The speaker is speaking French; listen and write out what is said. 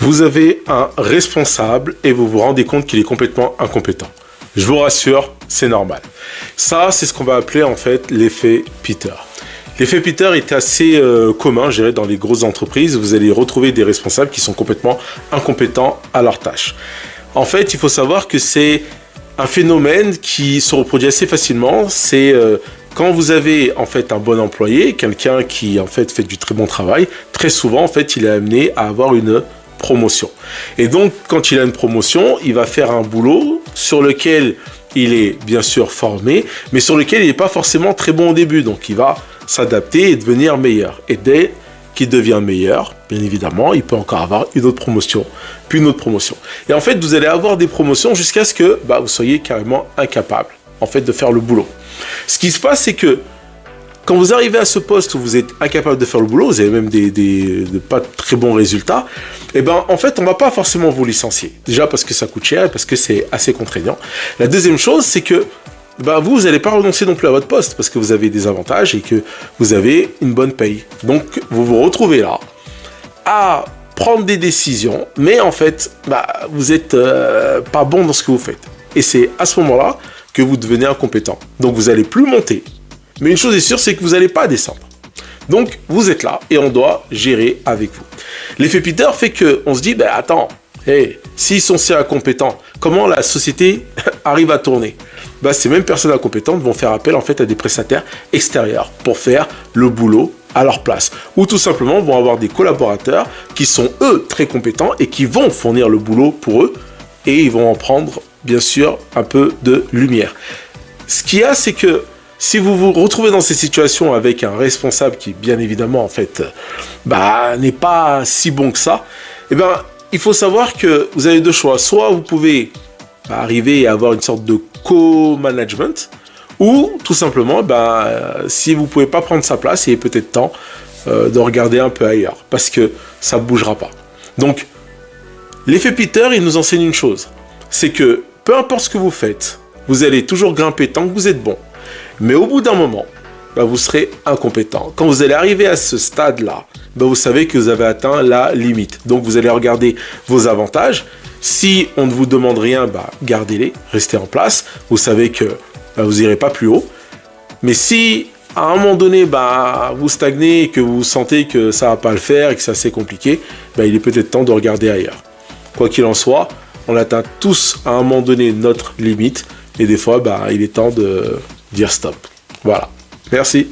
Vous avez un responsable et vous vous rendez compte qu'il est complètement incompétent. Je vous rassure, c'est normal. Ça, c'est ce qu'on va appeler en fait l'effet Peter. L'effet Peter est assez commun, je dirais, dans les grosses entreprises. Vous allez retrouver des responsables qui sont complètement incompétents à leur tâche. En fait, il faut savoir que c'est un phénomène qui se reproduit assez facilement. C'est quand vous avez en fait un bon employé, quelqu'un qui en fait du très bon travail, très souvent en fait il est amené à avoir une promotion. Et donc quand il a une promotion, il va faire un boulot sur lequel il est bien sûr formé, mais sur lequel il n'est pas forcément très bon au début. Donc il va s'adapter et devenir meilleur. Et dès qu'il devient meilleur, bien évidemment, il peut encore avoir une autre promotion, puis une autre promotion. Et en fait, vous allez avoir des promotions jusqu'à ce que vous soyez carrément incapable en fait de faire le boulot. Ce qui se passe, c'est que quand vous arrivez à ce poste où vous êtes incapable de faire le boulot, vous avez même des pas très bons résultats, et en fait, on va pas forcément vous licencier. Déjà parce que ça coûte cher et parce que c'est assez contraignant. La deuxième chose, c'est que vous n'allez pas renoncer non plus à votre poste parce que vous avez des avantages et que vous avez une bonne paye. Donc, vous vous retrouvez là à prendre des décisions, mais en fait, vous êtes pas bon dans ce que vous faites. Et c'est à ce moment-là que vous devenez incompétent. Donc, vous n'allez plus monter. Mais une chose est sûre, c'est que vous n'allez pas descendre. Donc, vous êtes là et on doit gérer avec vous. L'effet Peter fait qu'on se dit, attends, s'ils sont si incompétents, comment la société arrive à tourner? Ces mêmes personnes incompétentes vont faire appel en fait à des prestataires extérieurs pour faire le boulot à leur place. Ou tout simplement vont avoir des collaborateurs qui sont eux très compétents et qui vont fournir le boulot pour eux et ils vont en prendre bien sûr un peu de lumière. Ce qu'il y a, c'est que si vous vous retrouvez dans ces situations avec un responsable qui, bien évidemment, en fait, n'est pas si bon que ça, il faut savoir que vous avez deux choix. Soit vous pouvez arriver à avoir une sorte de co-management, ou tout simplement, si vous ne pouvez pas prendre sa place, il est peut-être temps de regarder un peu ailleurs, parce que ça ne bougera pas. Donc, l'effet Peter, il nous enseigne une chose, c'est que peu importe ce que vous faites, vous allez toujours grimper tant que vous êtes bon. Mais au bout d'un moment, vous serez incompétent. Quand vous allez arriver à ce stade-là, vous savez que vous avez atteint la limite. Donc vous allez regarder vos avantages. Si on ne vous demande rien, gardez-les, restez en place. Vous savez que vous n'irez pas plus haut. Mais si à un moment donné, vous stagnez et que vous sentez que ça ne va pas le faire et que c'est assez compliqué, il est peut-être temps de regarder ailleurs. Quoi qu'il en soit, on atteint tous à un moment donné notre limite. Et des fois, il est temps de dire stop. Voilà. Merci.